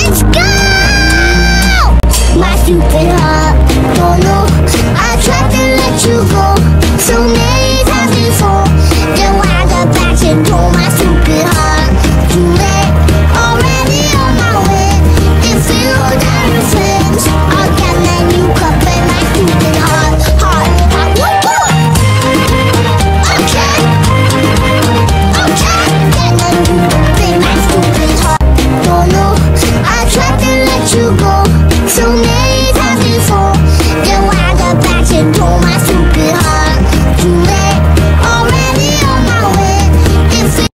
Let's go! My stupid heart, don't know. I tried to let you go so many times before. Then I got back and told my stupid heart, too late, already on my way. If you were down to friends, I'll get that new cup and my stupid heart, okay, get that new cup and my stupid heart. Don't know, I tried to let you go so many times before. Then I got back and told my stupid heart, too late, already on my way. If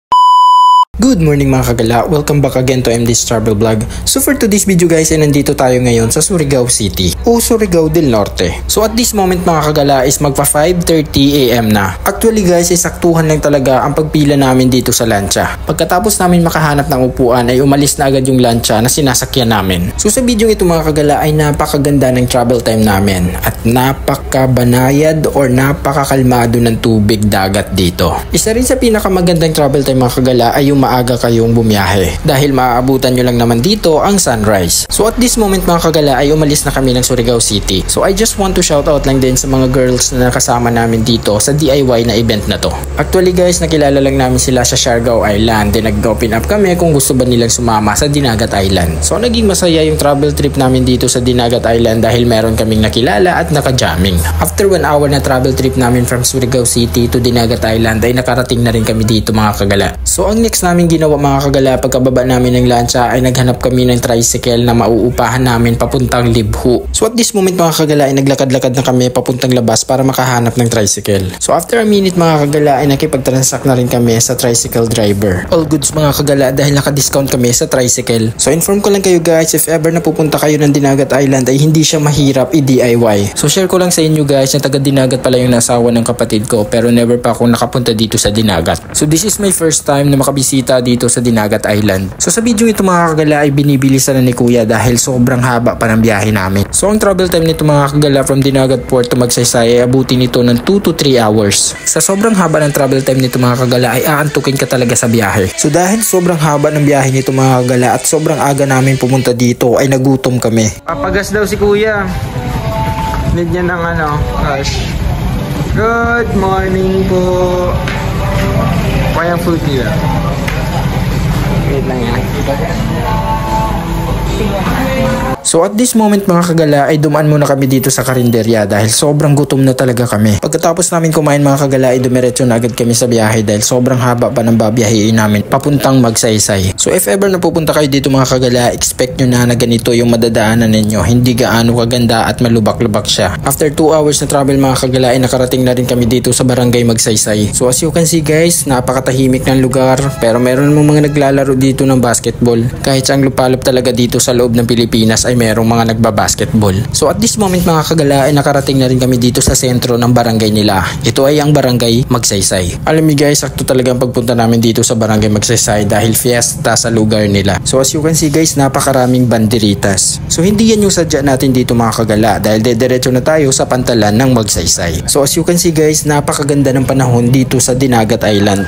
Good morning mga kagala, welcome back again to MD's Travel Vlog. So for today's video guys ay nandito tayo ngayon sa Surigao City o Surigao del Norte. So at this moment mga kagala is magpa 5:30 AM na. Actually guys ay saktuhan lang talaga ang pagpila namin dito sa lancha. Pagkatapos namin makahanap ng upuan ay umalis na agad yung lancha na sinasakyan namin. So sa video ito mga kagala ay napakaganda ng travel time namin at napakabanayad or napakakalmado ng tubig dagat dito. Isa rin sa pinakamagandang travel time mga kagala ay yung maaga kayong bumiyahe dahil maaabutan nyo lang naman dito ang sunrise. So at this moment mga kagala ay umalis na kami ng Surigao City. So I just want to shout out lang din sa mga girls na nakasama namin dito sa DIY na event na to. Actually guys, nakilala lang namin sila sa Siargao Island. Then nag-open up kami kung gusto ba nilang sumama sa Dinagat Island. So naging masaya yung travel trip namin dito sa Dinagat Island dahil meron kaming nakilala at naka-jamming. After 1 hour na travel trip namin from Surigao City to Dinagat Island ay nakarating na rin kami dito mga kagala. So ang next namin ginawa mga kagala pagkababa namin ng lancha ay naghanap kami ng tricycle na mauupahan namin papuntang Libhu. So at this moment mga kagala ay naglakad-lakad na kami papuntang labas para makahanap ng tricycle. So after a minute mga kagala ay nakipagtransact na rin kami sa tricycle driver. All goods mga kagala dahil naka-discount kami sa tricycle. So inform ko lang kayo guys, if ever na pupunta kayo ng Dinagat Island ay hindi siya mahirap i-DIY. So share ko lang sa inyo guys na taga Dinagat pala yung nasawa ng kapatid ko pero never pa akong nakapunta dito sa Dinagat. So this is my first time na makabisita dito sa Dinagat Island. So sa video ito mga kagala ay binibilisan na ni Kuya dahil sobrang haba pa ng biyahe namin. So ang travel time nito mga kagala from Dinagat Port to Magsaysay ay abutin nito ng 2 to 3 hours. Sa sobrang haba ng travel time nito mga kagala ay aantukin ka talaga sa biyahe. So dahil sobrang haba ng biyahe nito mga kagala at sobrang aga namin pumunta dito ay nagutom kami. Papagas daw si Kuya. Need niya ng cash. Good morning po. Kaya food nila. Wait lang yan. So at this moment mga kagala ay dumaan muna kami dito sa karinderya dahil sobrang gutom na talaga kami. Pagkatapos namin kumain mga kagala ay dumiretso na agad kami sa biyahe dahil sobrang haba pa ng babiyahiin namin papuntang Magsaysay. So if ever na pupunta kayo dito mga kagala, expect nyo na ganito yung madadaanan ninyo. Hindi gaano kaganda at malubak-lubak siya. After 2 hours na travel mga kagala ay nakarating na rin kami dito sa barangay Magsaysay. So as you can see guys, napakatahimik ng lugar pero meron mong mga naglalaro dito ng basketball. Kahit siyang lupalop talaga dito sa loob ng Pilipinas ay merong mga nagbabasketball. So at this moment mga kagala ay nakarating na rin kami dito sa sentro ng barangay nila. Ito ay ang barangay Magsaysay. Alam niyo guys, sakto talaga ang pagpunta namin dito sa barangay Magsaysay dahil fiesta sa lugar nila. So as you can see guys, napakaraming banderitas. So hindi yan yung sadya natin dito mga kagala dahil dediretso na tayo sa pantalan ng Magsaysay. So as you can see guys, napakaganda ng panahon dito sa Dinagat Island.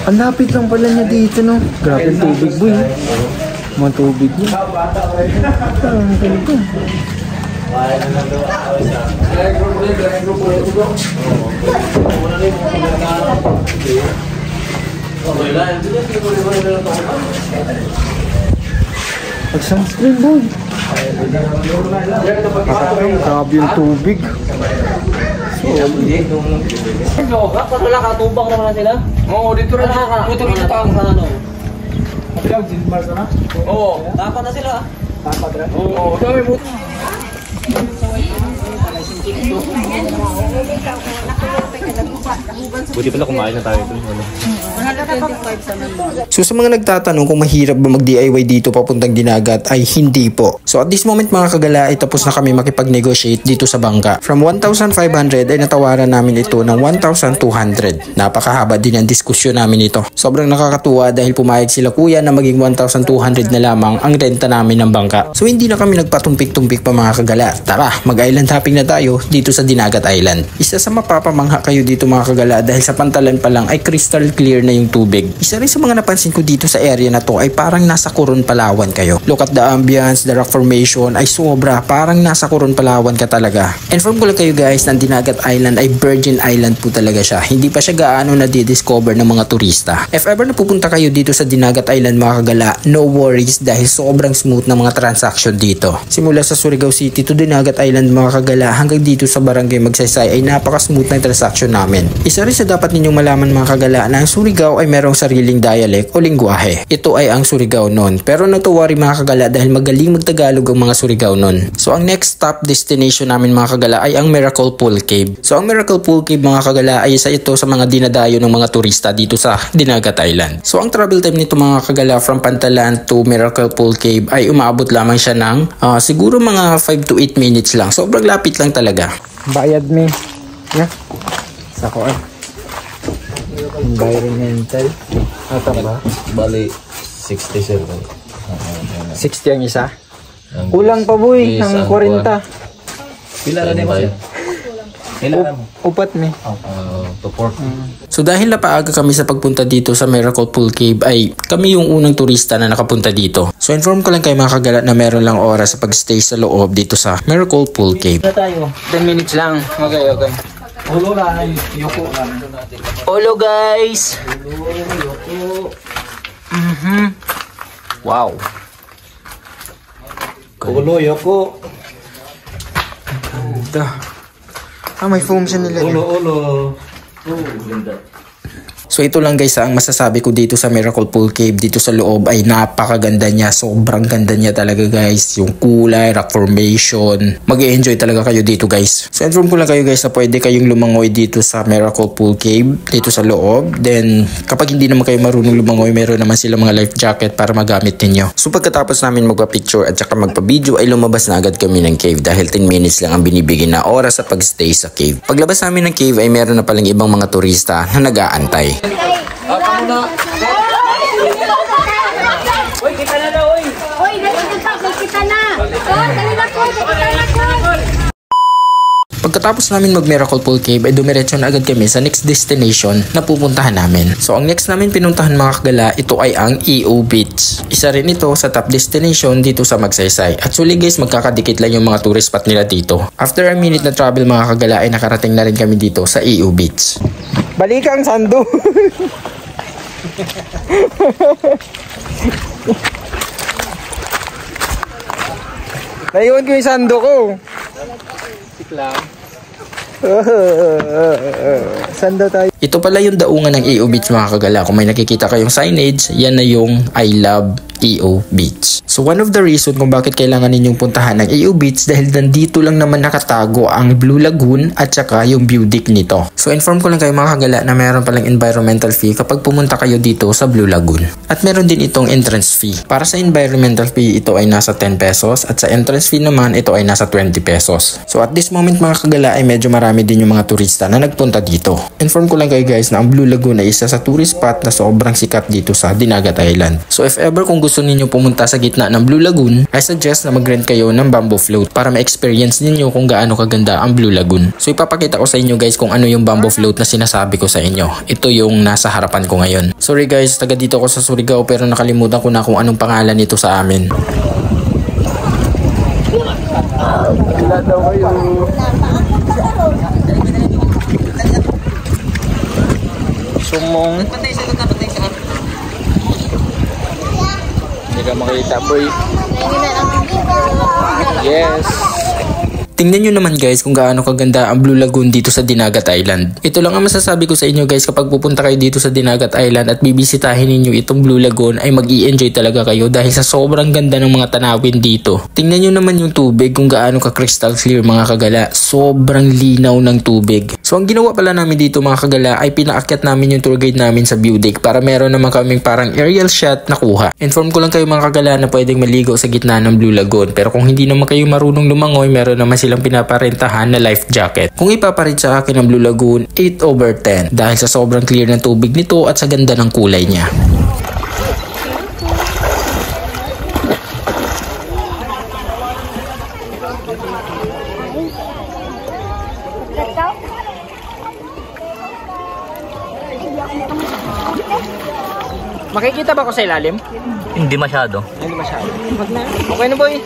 Ang lapit lang pala niya dito, no? Grabe ang tubig, boy. Mga tubig niya. Ang ganito. Pag-sunscreen, boy. Grabe yung tubig. Kaso lang katubang naman sila? Oo, dito rin. Dito rin ito ang ano. Oo, tapat na sila. Tapat rin? Oo, dami mo. Buti pala kumain na tayo dun. So sa mga nagtatanong kung mahirap ba mag-DIY dito papuntang Dinagat ay hindi po. So at this moment mga kagala ay tapos na kami makipag-negotiate dito sa bangka. From 1,500 ay natawaran namin ito ng 1,200. Napakahaba din ang diskusyon namin ito. Sobrang nakakatuwa dahil pumayag sila kuya na maging 1,200 na lamang ang renta namin ng bangka. So hindi na kami nagpatumpik-tumpik pa mga kagala. Tara, mag-island hopping na tayo dito sa Dinagat Island. Isa sa mapapamangha kayo dito mga kagala kagala dahil sa pantalan pa lang ay crystal clear na yung tubig. Isa rin sa mga napansin ko dito sa area na to ay parang nasa Coron, Palawan kayo. Look at the ambience, the rock formation ay sobra, parang nasa Coron, Palawan ka talaga. Inform ko lang kayo guys na Dinagat Island ay Virgin Island po talaga siya. Hindi pa siya gaano na-discover ng mga turista. If ever napupunta kayo dito sa Dinagat Island mga kagala, no worries dahil sobrang smooth na mga transaction dito. Simula sa Surigao City to Dinagat Island mga kagala hanggang dito sa Barangay Magsaysay ay napaka-smooth na transaction namin. Isa rin sa dapat ninyong malaman mga kagala na ang Surigao ay merong sariling dialect o lingwahe. Ito ay ang Surigao nun. Pero not to worry mga kagala dahil magaling magtagalog ang mga Surigao nun. So ang next stop destination namin mga kagala ay ang Miracle Pool Cave. So ang Miracle Pool Cave mga kagala ay isa ito sa mga dinadayo ng mga turista dito sa Dinagat Island. So ang travel time nito mga kagala from Pantalan to Miracle Pool Cave ay umaabot lamang siya ng siguro mga 5 to 8 minutes lang. Sobrang lapit lang talaga. Bayad me. Yeah. Sako ay. Environmental. Ata ba? Bali, 60 sir. 60 ang isa? Kulang pa boy, ng 40. Pila na ba? Upat me. To 40. So dahil napaaga kami sa pagpunta dito sa Miracle Pool Cave ay kami yung unang turista na nakapunta dito. So inform ko lang kayo mga kagala na meron lang oras sa pagstay sa loob dito sa Miracle Pool Cave. Tayo. 10 minutes lang. Okay. Ulo lang, yuko lang. Hello guys! Yuko. Wow! Ulo, yuko. Ganda. May foam siya nila. Ulo. Ganda. So ito lang guys ang masasabi ko dito sa Miracle Pool Cave. Dito sa loob ay napakaganda niya. Sobrang ganda niya talaga guys. Yung kulay, rock formation. Mag-i-enjoy talaga kayo dito guys. So inform ko lang kayo guys na pwede kayong lumangoy dito sa Miracle Pool Cave. Dito sa loob. Then kapag hindi naman kayo marunong lumangoy, meron naman sila mga life jacket para magamit ninyo. So pagkatapos namin magpa-picture at saka magpa-video ay lumabas na agad kami ng cave. Dahil 10 minutes lang ang binibigay na oras sa pag-stay sa cave. Paglabas namin ng cave ay meron na palang ibang mga turista na nag-aantay. Uy, kita na daw, uy. Uy, kita na. Dali na ko. Pagkatapos namin mag-Miracle Pool Cave ay dumiretso na agad kami sa next destination na pupuntahan namin. So ang next namin pinuntahan mga kagala, ito ay ang EO Beach. Isa rin ito sa top destination dito sa Magsaysay. At suli guys, magkakadikit lang yung mga tourist spot nila dito. After a minute na travel mga kagala ay nakarating na rin kami dito sa EO Beach. Balik ang sando! Naiwan ko yung sando ko. Sando tayo. Ito pala yung daungan ng EO Beach mga kagala. Kung may nakikita kayong signage, yan na yung I love EO Beach. So one of the reason kung bakit kailangan ninyong puntahan ng EO Beach dahil nandito lang naman nakatago ang Blue Lagoon at saka yung view deck nito. So inform ko lang kayo mga kagala na meron palang environmental fee kapag pumunta kayo dito sa Blue Lagoon. At meron din itong entrance fee. Para sa environmental fee ito ay nasa 10 pesos at sa entrance fee naman ito ay nasa 20 pesos. So at this moment mga kagala ay medyo marami din yung mga turista na nagpunta dito. Inform ko lang kayo guys na ang Blue Lagoon ay isa sa tourist spot na sobrang sikat dito sa Dinagat Island. So if ever kung gusto ninyo pumunta sa gitna ng Blue Lagoon, I suggest na mag-rent kayo ng bamboo float para ma-experience ninyo kung gaano kaganda ang Blue Lagoon. So ipapakita ko sa inyo guys kung ano yung bamboo float na sinasabi ko sa inyo. Ito yung nasa harapan ko ngayon. Sorry guys, taga dito ako sa Surigao pero nakalimutan ko na kung anong pangalan nito sa amin. Wala daw kayo. Sumong. Hindi ka makita, boy. Yes. Tingnan nyo naman guys kung gaano kaganda ang Blue Lagoon dito sa Dinagat Island. Ito lang ang masasabi ko sa inyo guys, kapag pupunta kayo dito sa Dinagat Island at bibisitahin ninyo itong Blue Lagoon ay mag-i-enjoy talaga kayo dahil sa sobrang ganda ng mga tanawin dito. Tingnan nyo naman yung tubig kung gaano ka crystal clear mga kagala. Sobrang linaw ng tubig. So ang ginawa pala namin dito mga kagala ay pinaakyat namin yung tour guide namin sa view deck para meron naman kaming parang aerial shot na kuha. Inform ko lang kayo mga kagala na pwedeng maligo sa gitna ng Blue Lagoon, pero kung hindi naman kayo marunong lumangoy, meron naman silang pinaparentahan na life jacket. Kung ipaparit sa akin ang Blue Lagoon, 8/10 dahil sa sobrang clear ng tubig nito at sa ganda ng kulay niya. Makikita ba ako sa ilalim? Hindi masyado. Hindi masyado. Okay na boy.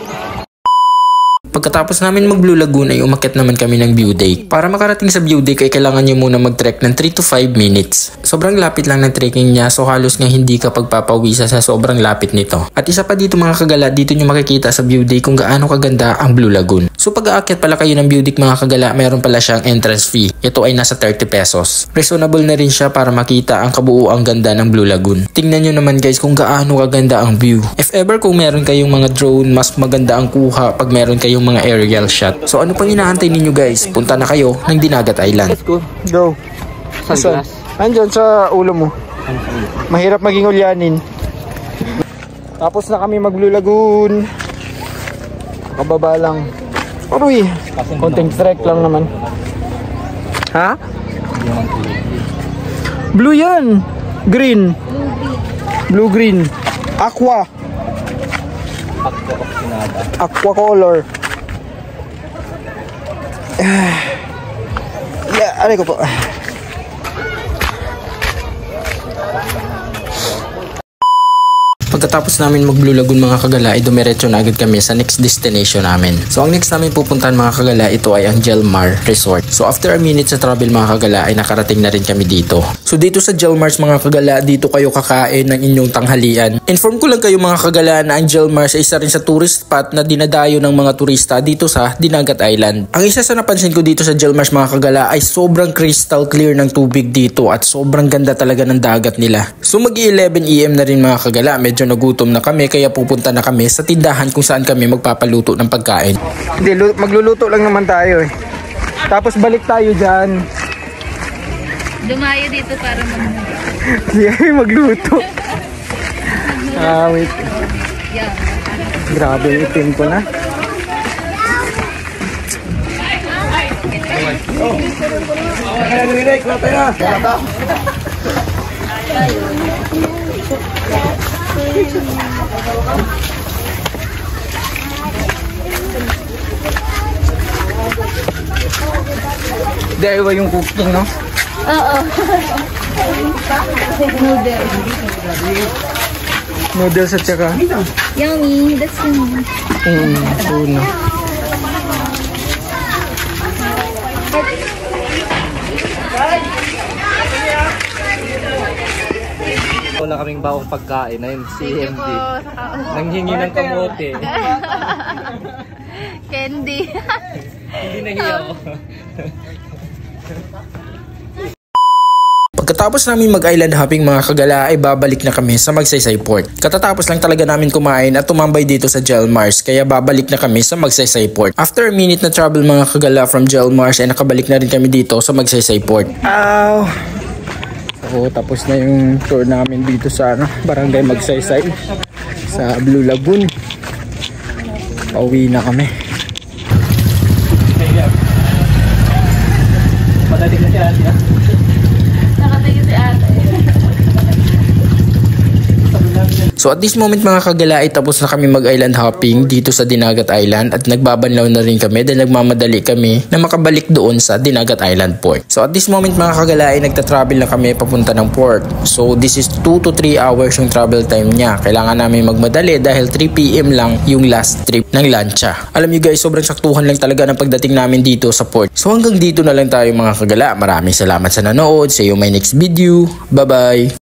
Pagkatapos namin mag Blue Lagoon ay umakyat naman kami ng view deck. Para makarating sa view deck ay kailangan nyo muna mag-trek ng 3 to 5 minutes. Sobrang lapit lang ng trekking niya, so halos nga hindi ka pagpapawisa sa sobrang lapit nito. At isa pa dito mga kagala, dito nyo makikita sa view deck kung gaano kaganda ang Blue Lagoon. So pag aakyat pala kayo ng view deck mga kagala, mayroon pala siyang entrance fee. Ito ay nasa 30 pesos. Reasonable na rin siya para makita ang kabuuang ganda ng Blue Lagoon. Tingnan nyo naman guys kung gaano kaganda ang view. If ever kung meron kayong mga drone, mas maganda ang kuha pag meron kayong mga aerial shot. So ano pang inaantay ninyo guys? Punta na kayo ng Dinagat Island. Let's go. Go. Saan? Andyan sa ulo mo. Mahirap maging ulyanin. Tapos na kami mag Blue Lagoon. Kababa lang. Uy, konting trek lang naman. Ha? Blue yan. Green. Blue green. Aqua. Aqua color. Yeah, aray ko po. Pagkatapos namin mag Blue Lagoon mga kagala ay dumiretso na agad kami sa next destination namin. So ang next namin pupuntahan mga kagala ito ay ang Jelmar Resort. So after a minute sa travel mga kagala ay nakarating na rin kami dito. So dito sa Jelmars mga kagala dito kayo kakain ng inyong tanghalian. Inform ko lang kayo mga kagala na ang Jelmars ay isa rin sa tourist spot na dinadayo ng mga turista dito sa Dinagat Island. Ang isa sa napansin ko dito sa Jelmars mga kagala ay sobrang crystal clear ng tubig dito at sobrang ganda talaga ng dagat nila. So mag-11 AM na rin mga kagala, medyo nagutom na kami kaya pupunta na kami sa tindahan kung saan kami magpapaluto ng pagkain. Hindi, magluluto lang naman tayo eh. Tapos balik tayo dyan. Dumayo dito para magluto. Wait. Yeah. Grabe yung itim ko na. Dahil yung cooking, no? Oo. Noodles at saka Yummy. That's yummy. tuna. Wala kaming bawang pagkain na yung CMD. Nanghingi ng kamote. Candy. Hindi nahiya ako. Pagkatapos namin mag-island hopping mga kagala ay babalik na kami sa Magsaysay Port. Katatapos lang talaga namin kumain at tumambay dito sa Jelmars kaya babalik na kami sa Magsaysay Port. After a minute na travel mga kagala from Jelmars ay nakabalik na rin kami dito sa Magsaysay Port. Ow! So tapos na yung tour namin dito sa Barangay Magsaysay sa Blue Lagoon. Pauwi na kami. Padating na siya. Nakatingin si ate. So at this moment mga kagala ay tapos na kami mag-island hopping dito sa Dinagat Island at nagbabanlaw na rin kami dahil nagmamadali kami na makabalik doon sa Dinagat Island Port. So at this moment mga kagala ay nagta-travel na kami papunta ng port. So this is 2 to 3 hours yung travel time niya. Kailangan namin magmadali dahil 3 PM lang yung last trip ng lancha. Alam nyo guys, sobrang saktuhan lang talaga ng pagdating namin dito sa port. So hanggang dito na lang tayo mga kagala. Maraming salamat sa nanood. See you my next video. Bye bye!